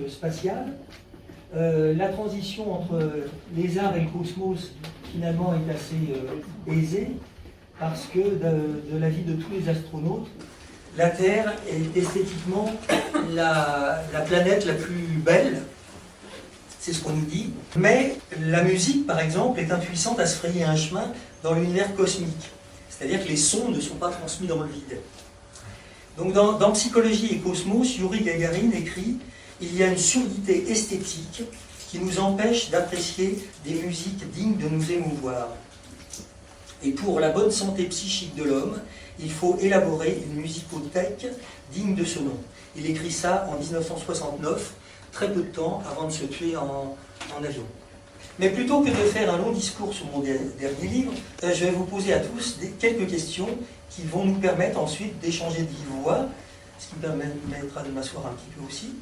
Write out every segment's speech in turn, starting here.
spatiale. La transition entre les arts et le cosmos, finalement, est assez aisée, parce que de l'avis de tous les astronautes, la Terre est esthétiquement la planète la plus belle, c'est ce qu'on nous dit. Mais la musique, par exemple, est impuissante à se frayer un chemin dans l'univers cosmique. C'est-à-dire que les sons ne sont pas transmis dans le vide. Donc dans Psychologie et Cosmos, Yuri Gagarin écrit « Il y a une surdité esthétique qui nous empêche d'apprécier des musiques dignes de nous émouvoir. Et pour la bonne santé psychique de l'homme, il faut élaborer une musicothèque digne de ce nom. » Il écrit ça en 1969, très peu de temps avant de se tuer en avion. Mais plutôt que de faire un long discours sur mon dernier livre, je vais vous poser à tous quelques questions qui vont nous permettre ensuite d'échanger de vive voix, ce qui me permettra de m'asseoir un petit peu aussi,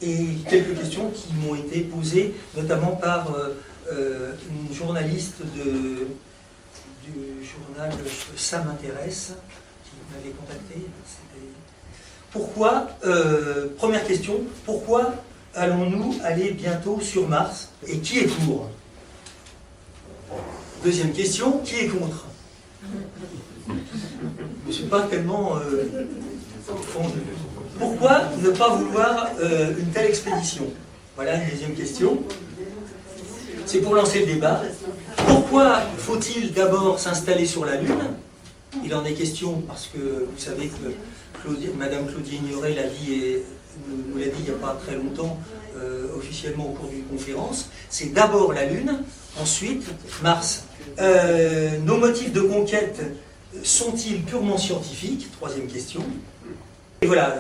et quelques questions qui m'ont été posées notamment par une journaliste du journal Ça m'intéresse, qui m'avait contacté. Pourquoi, première question, pourquoi allons-nous aller bientôt sur Mars et qui est pour? Deuxième question, qui est contre? Je ne suis pas tellement fondu. Pourquoi ne pas vouloir une telle expédition? Voilà une deuxième question. C'est pour lancer le débat. Pourquoi faut-il d'abord s'installer sur la Lune? Il en est question parce que vous savez que Madame Claudie Ignoret nous l'a dit il n'y a pas très longtemps, officiellement au cours d'une conférence. C'est d'abord la Lune, ensuite Mars. Nos motifs de conquête sont-ils purement scientifiques? Troisième question. Et voilà,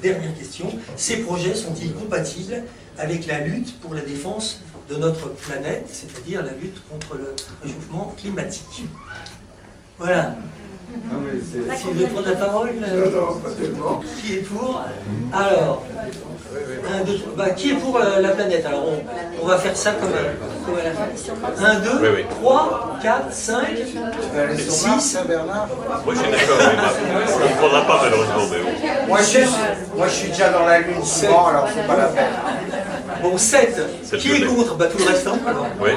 dernière question. Ces projets sont-ils compatibles avec la lutte pour la défense de notre planète, c'est-à-dire la lutte contre le réchauffement climatique? Voilà. Si vous voulez prendre la parole, qui est pour? Alors, qui est pour la planète? Alors, on va faire ça comme à la fin. 1, 2, 3, 4, 5, 6. Moi, je suis d'accord, on ne prendra pas malheureusement. Mais moi, je suis déjà dans la Lune souvent, alors c'est pas la peine. Bon, 7. Qui est contre? Tout le restant. Oui,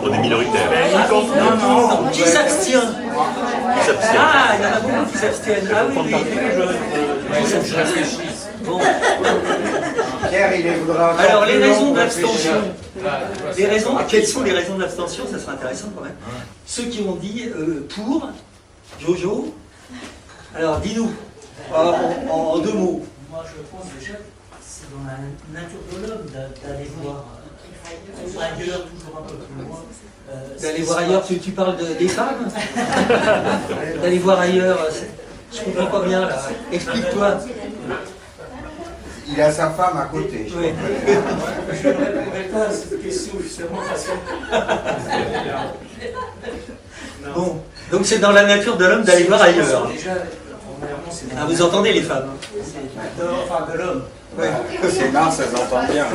on est minoritaire. Non. Qui s'abstient? Ah, il y en a beaucoup qui s'abstiennent. Ah oui. Je réfléchis. Bon. Pierre, il voudra. Alors, les raisons de l'abstention. Quelles sont les raisons de l'abstention? Ça serait intéressant quand même. Ceux qui ont dit pour, Jojo. Alors, dis-nous, en 2 mots. Moi, je pense déjà que c'est dans la nature de l'homme d'aller voir ailleurs, toujours un peu plus loin. D'aller voir ailleurs, tu parles des femmes? D'aller voir ailleurs, je comprends pas bien là. Explique-toi. Il a sa femme à côté. Oui. Je ne répondrai pas à cette question justement parce que... Bon, donc c'est dans la nature de l'homme d'aller voir ailleurs. Déjà, ah, vous entendez les femmes? Enfin, de l'homme. Oui. C'est Mars, elles entendent bien.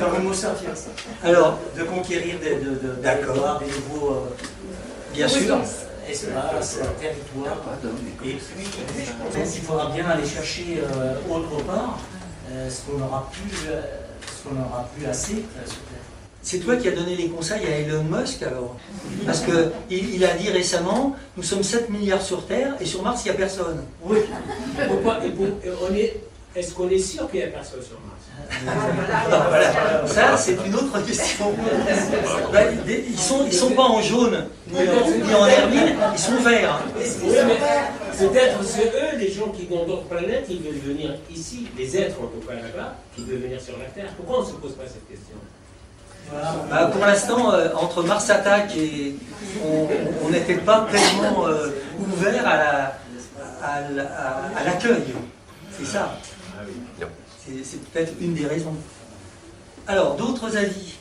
Dans le mot sortir, ça. Alors, de conquérir des nouveaux bien sûr. espaces, territoires. Et puis, je pense qu'il faudra bien aller chercher autre part ce qu'on n'aura plus assez sur Terre. C'est toi qui as donné les conseils à Elon Musk alors? Parce qu'il a dit récemment, nous sommes 7 milliards sur Terre et sur Mars il n'y a personne. Oui. Pourquoi? Est-ce qu'on est sûr qu'il n'y a personne sur Mars? Voilà. Ça c'est une autre question. Ils sont pas en jaune ni en hermine, ils sont verts. Oui, mais peut-être c'est eux, les gens qui ont d'autres planètes, qui veulent venir ici, les êtres en tout cas là-bas, qui veulent venir sur la Terre. Pourquoi on ne se pose pas cette question? Pour l'instant, entre Mars Attack et on n'était pas tellement ouvert à l'accueil. C'est ça. C'est peut-être une des raisons. Alors, d'autres avis?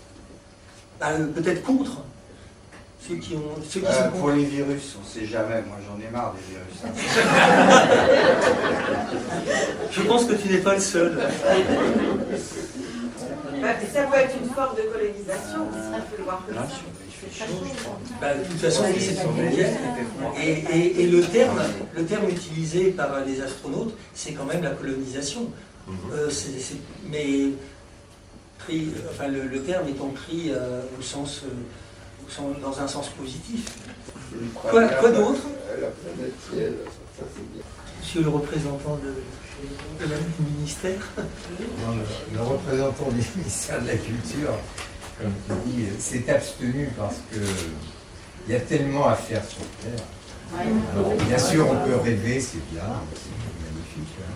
Peut-être contre? Ceux qui sont contre. Pour les virus, on ne sait jamais. Moi, j'en ai marre des virus. Je pense que tu n'es pas le seul. Ça peut être une forme de colonisation, on peut le voir comme ça. De toute façon, c'est une conquête. Et le terme utilisé par les astronautes, c'est quand même la colonisation. Mais enfin, le terme étant pris dans un sens positif. Quoi d'autre? Monsieur le représentant du ministère. Non, le représentant du ministère de la Culture, comme tu dis, s'est abstenu parce qu'il y a tellement à faire sur Terre. Alors, bien sûr, on peut rêver, c'est bien, c'est magnifique, hein.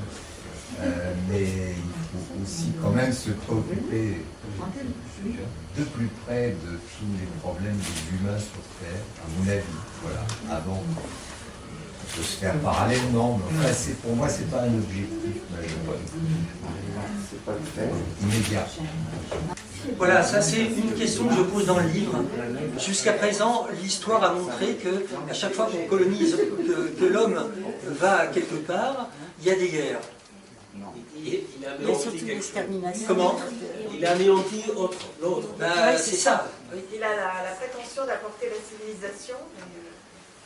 Mais il faut aussi quand même se préoccuper de plus près de tous les problèmes des humains sur Terre, à mon avis, voilà, avant de se faire parallèlement, mais enfin, pour moi, c'est pas un objectif immédiat. Voilà, ça c'est une question que je pose dans le livre. Jusqu'à présent, l'histoire a montré que à chaque fois qu'on colonise, que l'homme va quelque part, il y a des guerres. Il a Il y a surtout l'extermination. Comment? Il a anéanti l'autre. C'est ça. Il a la prétention d'apporter la civilisation.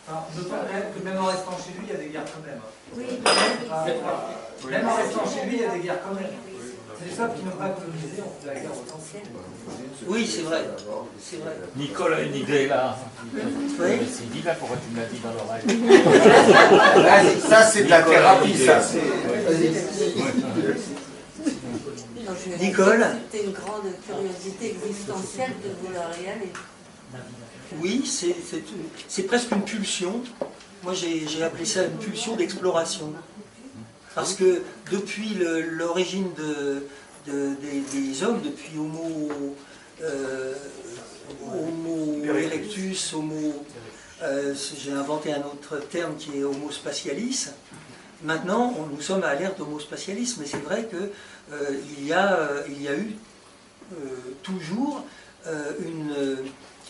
Alors, je pense que même en restant chez lui, il y a des guerres quand même. Oui, Même en restant chez lui, il y a des guerres quand même. C'est les peuples qui n'ont pas colonisé, on fait la guerre autant. Oui, c'est vrai. C'est vrai. Nicole a une idée là. Oui. C'est divin, pourquoi tu me l'as dit dans l'oreille? Ça, c'est de la thérapie, ça. Nicole? C'était une grande curiosité existentielle de vouloir y aller. Oui, c'est presque une pulsion. Moi, j'ai appelé ça une pulsion d'exploration. Parce que depuis l'origine des hommes, depuis Homo erectus, j'ai inventé un autre terme qui est Homo spatialis. Maintenant, nous sommes à l'ère d'Homo spatialis, mais c'est vrai qu'il y a eu toujours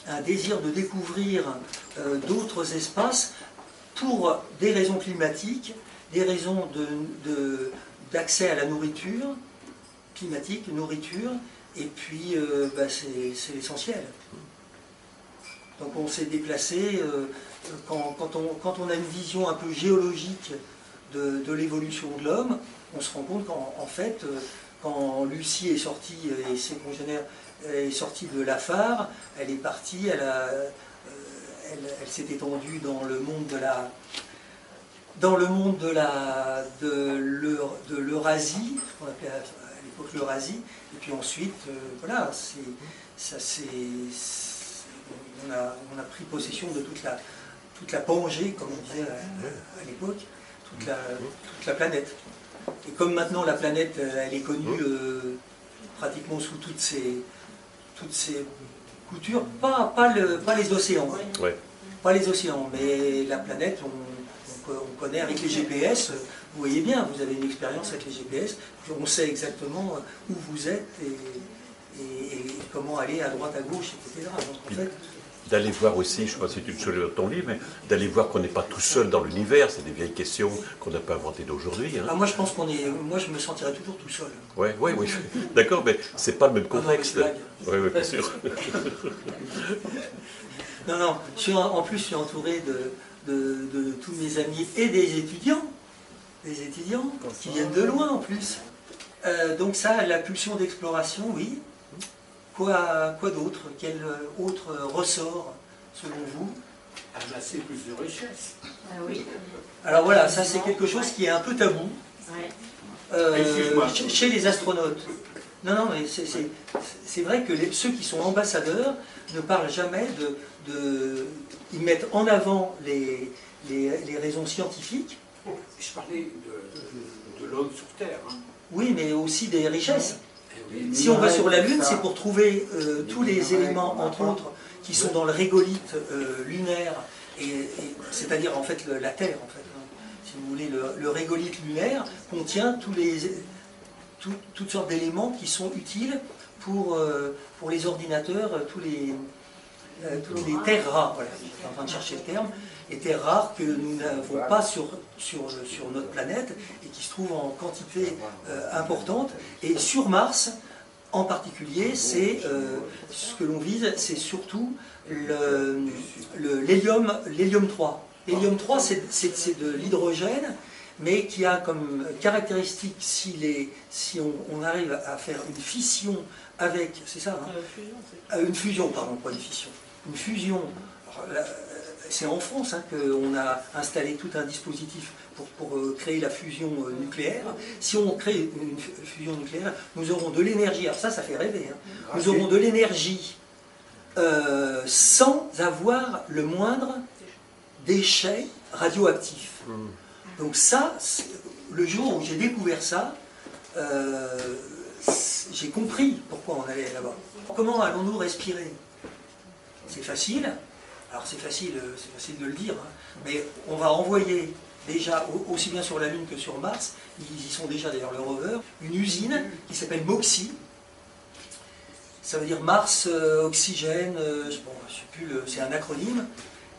un désir de découvrir d'autres espaces pour des raisons climatiques, des raisons d'accès à la nourriture, climatique, nourriture, et puis c'est l'essentiel. Donc on s'est déplacé, quand on a une vision un peu géologique de l'évolution de l'homme, on se rend compte qu'en fait, quand Lucie est sortie et ses congénères est sortie de Lafare, elle est partie, elle s'est étendue dans le monde de l'Eurasie, qu'on appelait à l'époque l'Eurasie, et puis ensuite, voilà, on a pris possession de toute la Pangée, comme on disait à l'époque, toute la planète. Et comme maintenant la planète, elle est connue pratiquement sous toutes ses coutures, pas les océans, Ouais. pas les océans, mais la planète, on connaît avec les GPS, vous voyez bien, vous avez une expérience avec les GPS, on sait exactement où vous êtes et comment aller à droite, à gauche, etc. Donc en fait, D'aller voir aussi, je ne sais pas si tu le soulignes dans ton livre, mais d'aller voir qu'on n'est pas tout seul dans l'univers, c'est des vieilles questions qu'on n'a pas inventées d'aujourd'hui. Hein. moi je pense moi je me sentirais toujours tout seul. Oui, d'accord, mais c'est pas le même contexte. Ah non, Oui, bien sûr. Non, en plus je suis entouré de tous mes amis et des étudiants qui viennent de loin en plus. Donc ça, la pulsion d'exploration, oui. Quoi d'autre? Quel autre ressort, selon vous? Amasser plus de richesses. Oui. Alors voilà, ça c'est quelque chose qui est un peu tabou chez les astronautes. Non, mais c'est vrai que ceux qui sont ambassadeurs ne parlent jamais ils mettent en avant les raisons scientifiques. Je parlais de l'homme sur Terre. Hein. Oui, mais aussi des richesses. Si on va sur la Lune, c'est pour trouver tous les éléments, entre autres, qui sont dans le régolithe lunaire, c'est-à-dire en fait la Terre, en fait. Si vous voulez, le régolithe lunaire contient toutes sortes d'éléments qui sont utiles pour les ordinateurs, tous les terres rares. Voilà, je suis en train de chercher le terme. Les terres rares que nous n'avons pas sur notre planète et qui se trouvent en quantité importante. Et sur Mars, en particulier, c'est ce que l'on vise, c'est surtout l'hélium 3. L'hélium 3, c'est de l'hydrogène mais qui a comme caractéristique, si on arrive à faire une fission avec, c'est ça, hein, une fusion, pardon, pas une fission, une fusion. C'est en France hein, qu'on a installé tout un dispositif pour créer la fusion nucléaire. Si on crée une fusion nucléaire, nous aurons de l'énergie, alors ça fait rêver, hein. Nous aurons de l'énergie sans avoir le moindre déchet radioactif. Donc ça, le jour où j'ai découvert ça, j'ai compris pourquoi on allait là-bas. Comment allons-nous respirer? C'est facile. Alors c'est facile de le dire, hein, mais on va envoyer déjà, aussi bien sur la Lune que sur Mars, ils y sont déjà d'ailleurs le rover, une usine qui s'appelle MOXIE. Ça veut dire Mars, Oxygène, je sais plus, c'est un acronyme,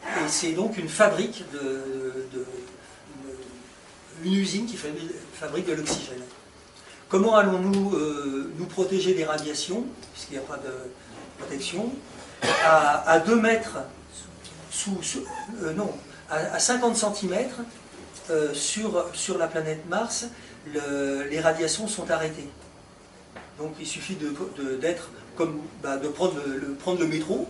et c'est donc une fabrique une usine qui fabrique de l'oxygène. Comment allons-nous nous protéger des radiations, puisqu'il n'y a pas de protection, à 2 mètres à 50 cm sur la planète Mars, les radiations sont arrêtées. Donc il suffit de prendre le métro.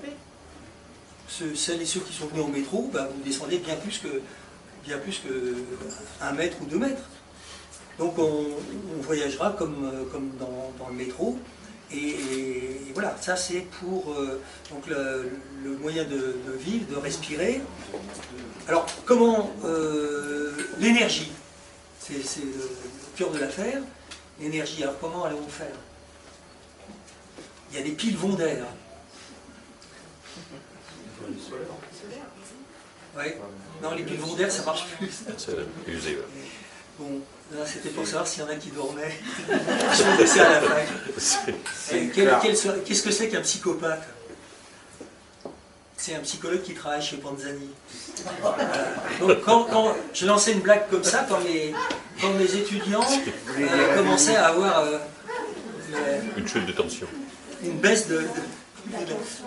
Celles et ceux qui sont venus en métro, vous descendez bien plus que 1 mètre ou 2 mètres. Donc on voyagera comme dans le métro. Et voilà, ça c'est pour donc le moyen de vivre, de respirer. Alors comment l'énergie, c'est le cœur de l'affaire. L'énergie, alors comment allons-nous faire? Il y a des piles Vondaire. Oui. Non, les piles Vondaire, ça marche plus. C'est usé. Bon, là c'était pour savoir s'il y en a qui dormaient. Je vais laisser à la fin. Qu'est-ce que c'est qu'un psychopathe? C'est un psychologue qui travaille chez Panzani. Donc quand je lançais une blague comme ça, quand mes étudiants commençaient à avoir une chute de tension. Une baisse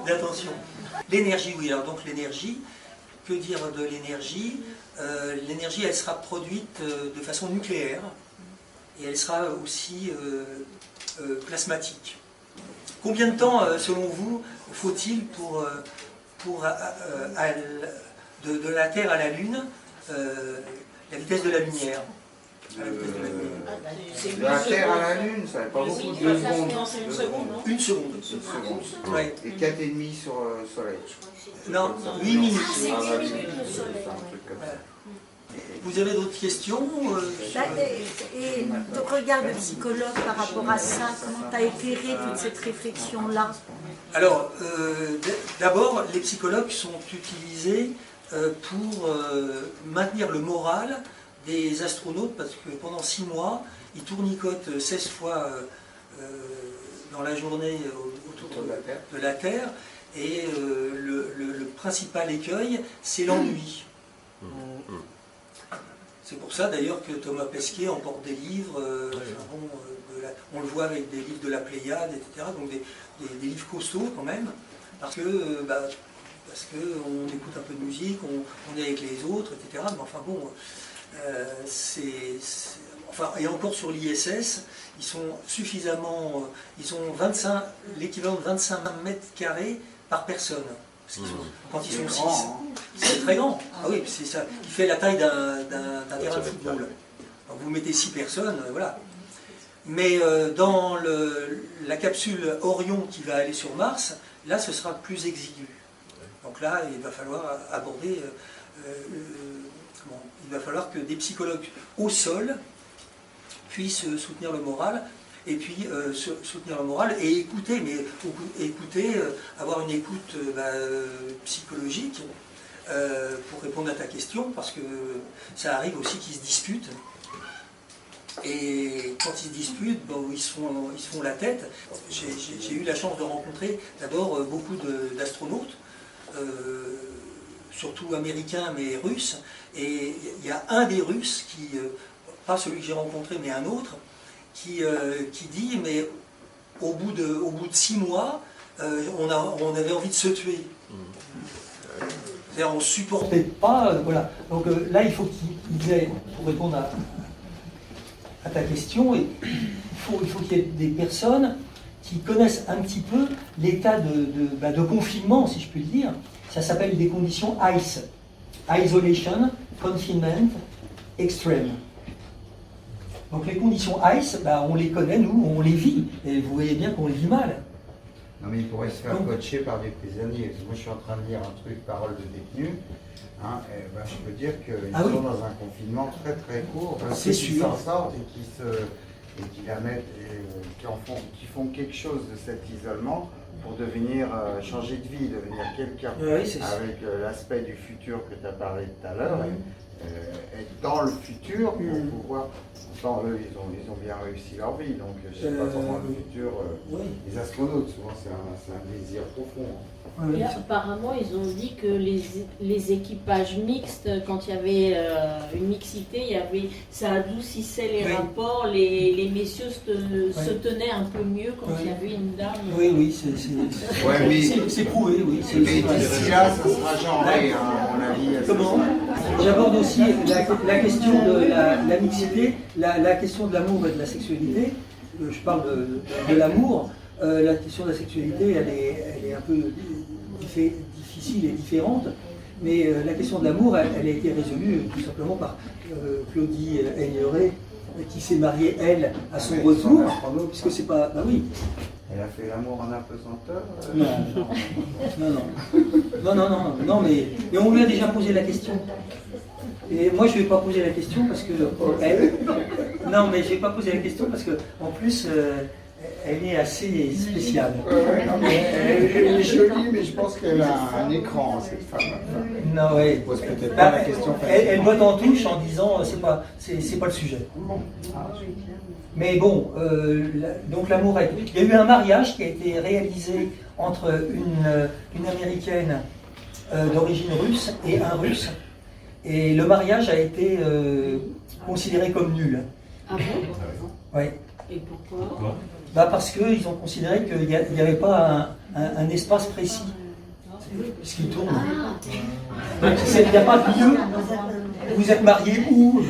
d'attention. L'énergie, oui, alors donc l'énergie, que dire de l'énergie? L'énergie, elle sera produite de façon nucléaire et elle sera aussi plasmatique. Combien de temps, selon vous, faut-il pour de la Terre à la Lune, la vitesse de la lumière? De la Terre à la Lune, ça n'est pas beaucoup, 2 secondes. Une seconde. Ouais. Et 4,5 sur le Soleil. Non, 8 minutes. Ah, bah, 8 minutes, c'est un truc comme ça. Vous avez d'autres questions? Et ton regard de psychologue par rapport à ça, comment tu as éclairé toute cette réflexion-là? Alors, d'abord, les psychologues sont utilisés pour maintenir le moral des astronautes, parce que pendant 6 mois, ils tournicotent 16 fois dans la journée autour de la Terre, et le principal écueil, c'est l'ennui. C'est pour ça d'ailleurs que Thomas Pesquet emporte des livres, on le voit avec des livres de la Pléiade, etc., donc des livres costauds quand même, parce que on écoute un peu de musique, on est avec les autres, etc. Mais enfin bon, et encore sur l'ISS, ils sont suffisamment, ils ont l'équivalent de 25 mètres carrés par personne. Quand ils sont 6, c'est très grand. Ah oui, c'est ça. Il fait la taille d'un terrain de football. Alors vous mettez 6 personnes, voilà. Mais dans la capsule Orion qui va aller sur Mars, là ce sera plus exigu. Donc là, il va falloir aborder, il va falloir que des psychologues au sol puissent soutenir le moral, et puis soutenir le moral et écouter, mais écouter, avoir une écoute psychologique pour répondre à ta question, parce que ça arrive aussi qu'ils se disputent. Et quand ils se disputent, ils se font la tête. J'ai eu la chance de rencontrer d'abord beaucoup d'astronautes, surtout américains mais russes, et il y a un des Russes qui, pas celui que j'ai rencontré mais un autre, qui dit mais au bout de 6 mois on avait envie de se tuer. C'est-à-dire, on ne supportait pas, voilà. Donc là, il faut qu'il ait, pour répondre à ta question, il faut qu'il y ait des personnes qui connaissent un petit peu l'état de confinement, si je puis le dire. Ça s'appelle des conditions ICE. Isolation, Confinement, Extreme. Donc les conditions ICE, on les connaît, nous, on les vit. Et vous voyez bien qu'on les vit mal. Non mais il pourrait se faire coacher par des prisonniers. Parce que moi je suis en train de lire un truc, parole de détenus. Hein, je peux dire qu'ils sont dans un confinement très très court. C'est sûr. Qui s'en sortent et qui la mettent, qui font quelque chose de cet isolement pour devenir, changer de vie, devenir quelqu'un. Avec l'aspect du futur que tu as parlé tout à l'heure. Être dans le futur pour pouvoir. Pourtant, eux, ils ont bien réussi leur vie, donc je ne sais pas comment le futur. Les astronautes, souvent, c'est un désir profond. Et apparemment, ils ont dit que les équipages mixtes, quand il y avait une mixité, ça adoucissait les rapports, les messieurs se tenaient un peu mieux quand il y avait une dame. Oui, c'est prouvé, oui. Mais d'ici là, ça sera genré, à mon avis. Comment? J'aborde aussi la question de la mixité, la question de l'amour et de la sexualité. Je parle de l'amour. La question de la sexualité, elle est un peu difficile et différente, mais la question de l'amour, elle a été résolue tout simplement par Claudie Aigneret, qui s'est mariée, elle, à son retour, puisque c'est pas... Bah oui. Elle a fait l'amour en apesanteur Non, mais on lui a déjà posé la question. Et moi, je ne vais pas poser la question parce que... Non, mais je ne vais pas poser la question parce que, en plus... elle est assez spéciale. Elle est jolie, mais je pense qu'elle a un écran, cette femme. Non, ouais. Elle pose peut-être pas la question. Elle botte en touche en disant c'est pas le sujet. Mais bon, donc l'amour est. Il y a eu un mariage qui a été réalisé entre une américaine d'origine russe et un russe. Et le mariage a été considéré comme nul. Ah bon? Oui. Et pourquoi? Parce qu'ils ont considéré qu'il n'y avait pas un espace précis. Puisqu'ils tournent. Donc il n'y a pas de lieu. Vous êtes mariés où?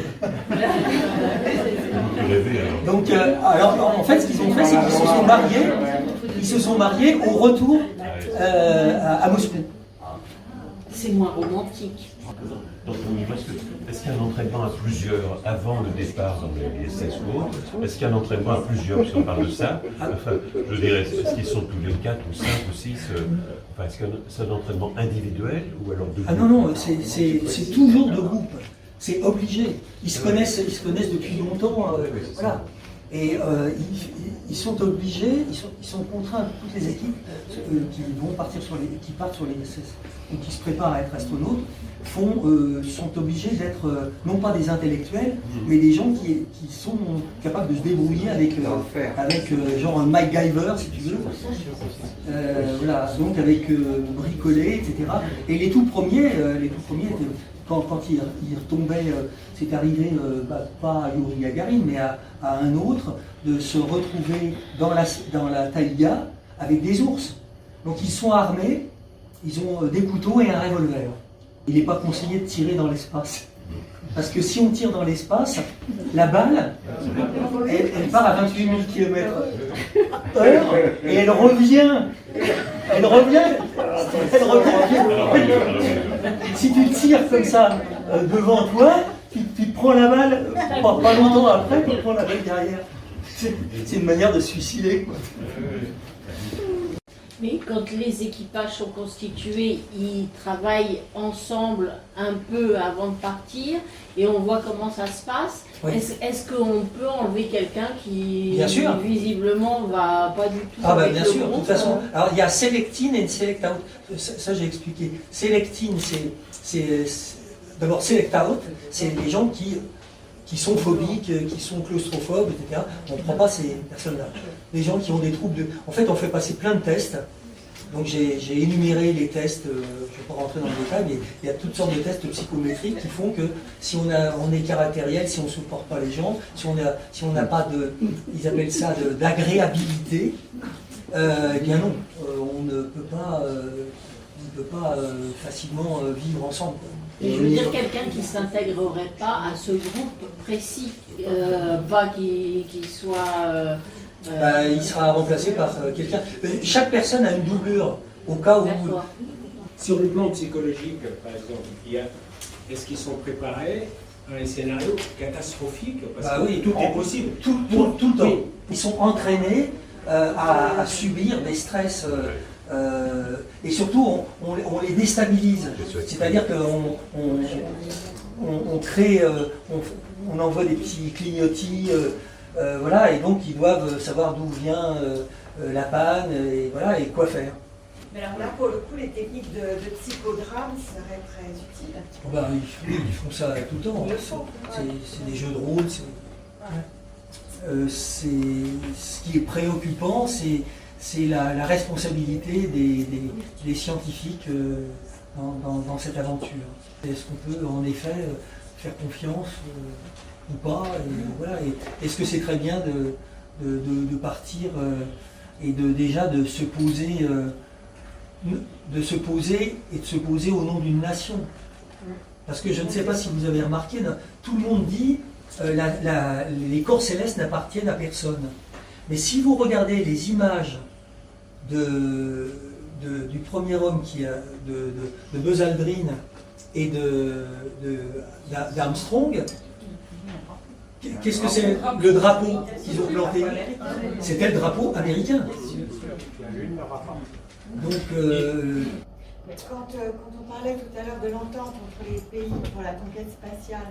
Donc, alors, en fait, ce qu'ils ont fait, c'est qu'ils se sont mariés au retour à Moscou. C'est moins romantique. Donc, est-ce qu'il y a un entraînement à plusieurs avant le départ dans les SS ou autres? Est-ce qu'il y a un entraînement à plusieurs, puisqu'on parle de ça? Enfin, je dirais, est-ce qu'ils sont tous les 4 ou 5 ou 6? Enfin, est-ce que c'est un entraînement individuel ou alors de groupe? Ah non, c'est toujours de groupe. C'est obligé. Ils se connaissent depuis longtemps. Voilà. Et ils sont obligés, ils sont contraints, toutes les équipes qui partent sur les SS ou qui se préparent à être astronautes, sont obligés d'être non pas des intellectuels, mais des gens qui sont capables de se débrouiller avec genre un MacGyver, si tu veux. Voilà, donc avec bricoler, etc. Et les tout premiers étaient, quand ils retombaient, c'est arrivé pas à Yuri Gagarin, mais à un autre, de se retrouver dans la taïga avec des ours. Donc ils sont armés, ils ont des couteaux et un revolver. Il n'est pas conseillé de tirer dans l'espace. Parce que si on tire dans l'espace, la balle, elle part à 28 000 km/h et elle revient. Si tu tires comme ça devant toi, tu prends la balle, pas longtemps après, tu prends la balle derrière. C'est une manière de se suicider, quoi. Mais quand les équipages sont constitués, ils travaillent ensemble un peu avant de partir et on voit comment ça se passe. Oui. Est-ce qu'on peut enlever quelqu'un qui visiblement va pas du tout avec bien le sûr, groupe, de toute façon. Alors il y a Select-in et Select-out. Ça j'ai expliqué. Select-in, c'est d'abord Select-out, c'est les gens qui sont phobiques, qui sont claustrophobes, etc. On ne prend pas ces personnes-là. Les gens qui ont des troubles de... En fait, on fait passer plein de tests. Donc j'ai énuméré les tests, je ne vais pas rentrer dans le détail, mais il y a toutes sortes de tests psychométriques qui font que si on est caractériel, si on ne supporte pas les gens, si on n'a pas de... Ils appellent ça d'agréabilité, eh bien non, on ne peut pas ne peut pas facilement vivre ensemble. Et je veux dire quelqu'un qui ne s'intégrerait pas à ce groupe précis, pas qui soit... il sera remplacé par quelqu'un. Chaque personne a une doublure, au cas où... Sur le plan psychologique, par exemple, est-ce qu'ils sont préparés à un scénario catastrophique? Parce que tout est possible. Tout le temps. Ils sont entraînés à subir des stress et surtout on les déstabilise. C'est-à-dire qu'on crée, on envoie des petits clignotis, voilà, et donc ils doivent savoir d'où vient la panne et voilà, et quoi faire. Mais alors là, pour le coup, les techniques de psychodrame seraient très utiles. Ils font ça tout le temps. C'est des jeux de rôle. Ce qui est préoccupant, c'est la responsabilité des scientifiques dans cette aventure. Est-ce qu'on peut en effet faire confiance ou pas, et est-ce que c'est très bien de partir et déjà de se poser et de se poser au nom d'une nation. Parce que je ne sais pas si vous avez remarqué, tout le monde dit les corps célestes n'appartiennent à personne. Mais si vous regardez les images du premier homme de Buzz Aldrin et d'Armstrong, qu'est-ce que c'est le drapeau qu'ils ont planté? C'était le drapeau américain. Donc, quand on parlait tout à l'heure de l'entente entre les pays pour la conquête spatiale,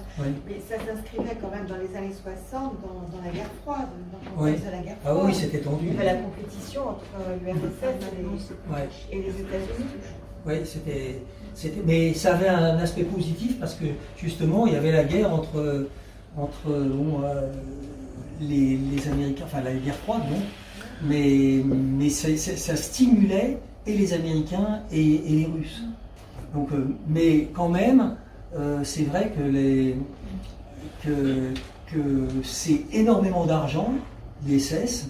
mais ça s'inscrivait quand même dans les années 60, dans la guerre froide, dans le contexte de la guerre froide. Ah oui, c'était tendu. Il y avait la compétition entre l'URSS et les États-Unis. Oui, mais ça avait un aspect positif parce que justement, il y avait la guerre entre les Américains, enfin la guerre froide, non, mais ça stimulait et les Américains et les Russes. Donc, mais quand même, c'est vrai que c'est énormément d'argent, l'ISS,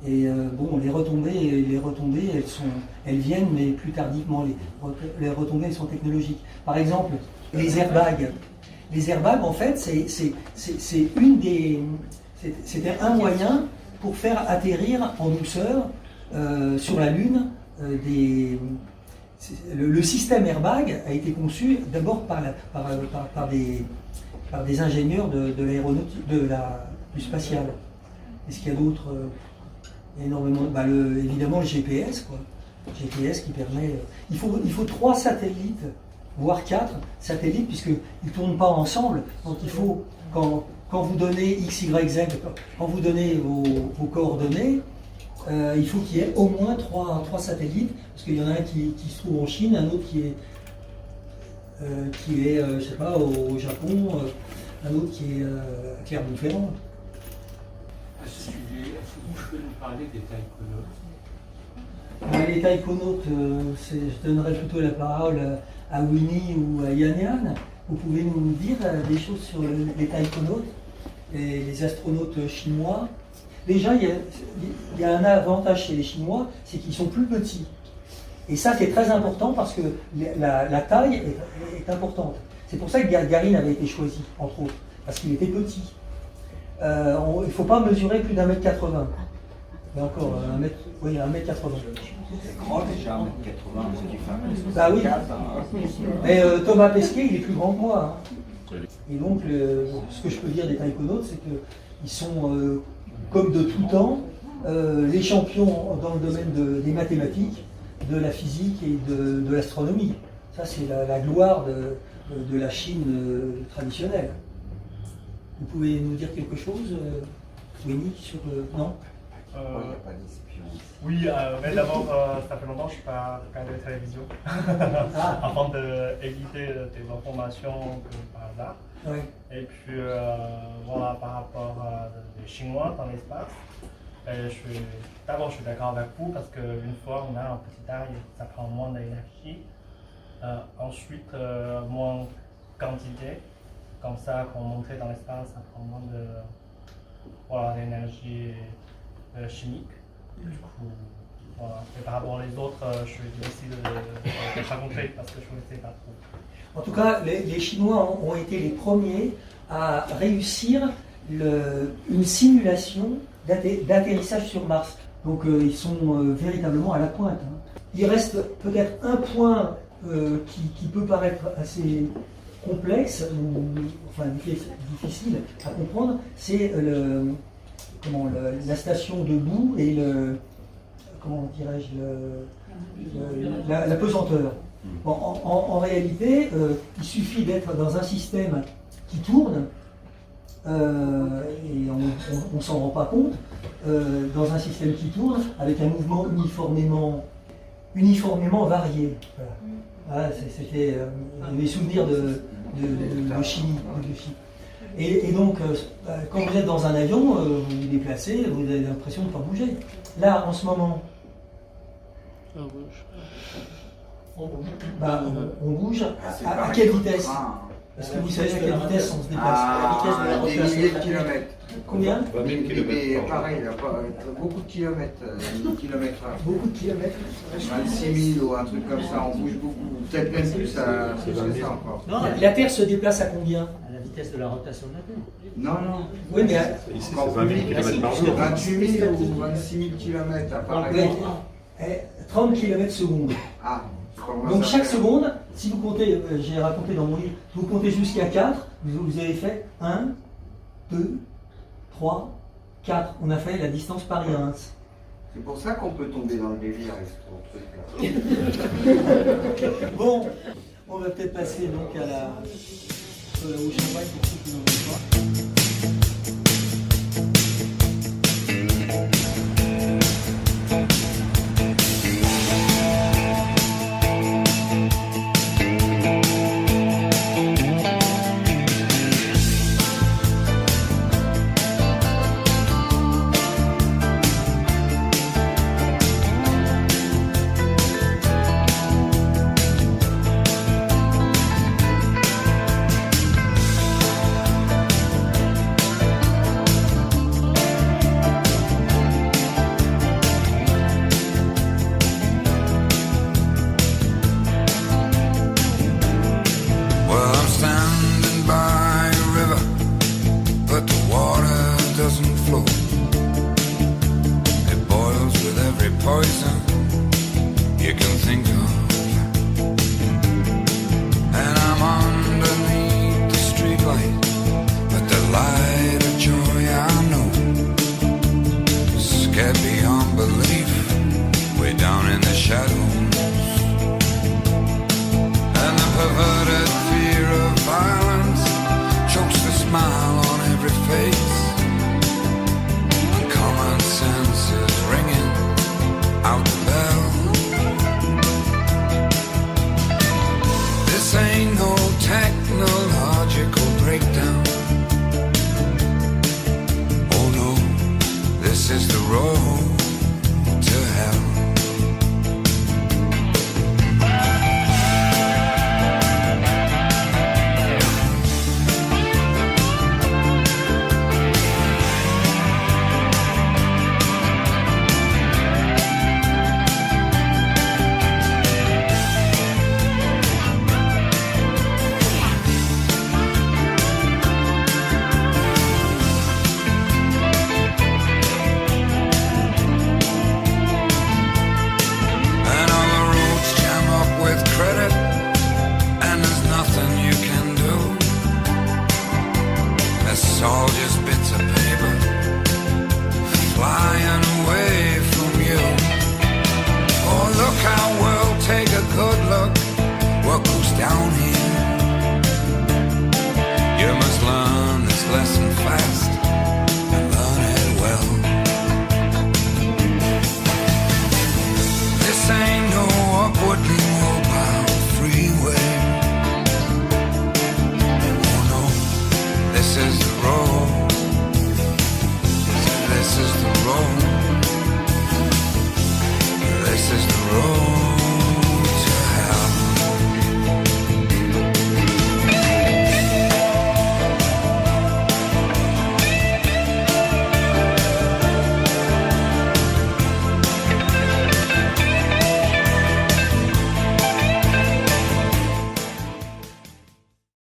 et les retombées, elles viennent, mais plus tardivement. Les retombées, elles sont technologiques. Par exemple, les airbags. Les airbags, en fait, c'était un moyen pour faire atterrir en douceur sur la Lune. Le système airbag a été conçu d'abord par des ingénieurs de l'aéronautique, du spatial. Est-ce qu'il y a d'autres énormément, évidemment le GPS, quoi. Le GPS qui permet. Il faut 3 satellites, voire 4 satellites, puisqu'ils ne tournent pas ensemble. Donc il faut, quand vous donnez X, Y, Z, quand vous donnez vos coordonnées, il faut qu'il y ait au moins 3 satellites, parce qu'il y en a un qui se trouve en Chine, un autre qui est je sais pas, au Japon, un autre qui est à Clermont-Ferrand. Est-ce que vous pouvez nous parler des taïkonautes? Les taïkonautes, je donnerais plutôt la parole à Winnie ou à Yann. Vous pouvez nous dire des choses sur les taïkonautes, les astronautes chinois? Déjà, il y a un avantage chez les Chinois, c'est qu'ils sont plus petits. Et ça, c'est très important parce que la taille est importante. C'est pour ça que Gagarin avait été choisi, entre autres, parce qu'il était petit. Il ne faut pas mesurer plus d'1m80. Et encore, 1m80. C'est grand déjà, 1m80, c'est du fameux. Bah oui. Mais Thomas Pesquet, il est plus grand que moi. Hein. Et donc, ce que je peux dire des taïkonautes, c'est qu'ils sont, comme de tout temps, les champions dans le domaine des mathématiques, de la physique et de l'astronomie. Ça, c'est la gloire de la Chine traditionnelle. Vous pouvez nous dire quelque chose, Winnie, sur... non? Il n'y a pas d'espion. Oui, mais d'abord, ça fait longtemps que je n'ai pas regardé la télévision, avant d'éviter des informations par hasard. Oui. Et puis, voilà, par rapport aux Chinois dans l'espace, d'abord je suis d'accord avec vous parce qu'une fois on a un petit taille, ça prend moins d'énergie. Ensuite, moins quantité. Comme ça, quand on monte dans l'espace, ça prend moins d'énergie chimique. Du coup, Voilà. Et par rapport aux autres, je suis difficile de rencontrer parce que je ne sais pas trop. En tout cas, les Chinois ont été les premiers à réussir une simulation d'atterrissage sur Mars. Donc ils sont véritablement à la pointe. Il reste peut-être un point qui peut paraître assez complexe, ou enfin difficile à comprendre, c'est la station debout et la pesanteur. Bon, en réalité, il suffit d'être dans un système qui tourne, et on ne s'en rend pas compte, dans un système qui tourne, avec un mouvement uniformément varié. Voilà. C'était mes souvenirs de chimie. Et donc, quand vous êtes dans un avion, vous vous déplacez, vous avez l'impression de ne pas bouger. Là, en ce moment, on bouge. À quelle vitesse? Est-ce que vous savez à quelle vitesse on se déplace? À la vitesse de la rotation. Des milliers de kilomètres. Combien? 20 000 km. Pareil, beaucoup de kilomètres. Beaucoup de kilomètres. 26 000 ou un truc comme ça, on bouge beaucoup. Peut-être même plus que ça encore. Non, la Terre se déplace à combien? À la vitesse de la rotation de la Terre. Non. Oui, mais ici, c'est 20 000 km par jour. 28 000 ou 26 000 km à Paris. 30 km secondes. Ah. Donc chaque seconde, si vous comptez, j'ai raconté dans mon livre, vous comptez jusqu'à 4, vous avez fait 1, 2, 3, 4. On a fait la distance Paris-Reims. C'est pour ça qu'on peut tomber dans le délire avec ce truc-là. Bon, on va peut-être passer donc au champagne pour ceux qui n'en veulent pas.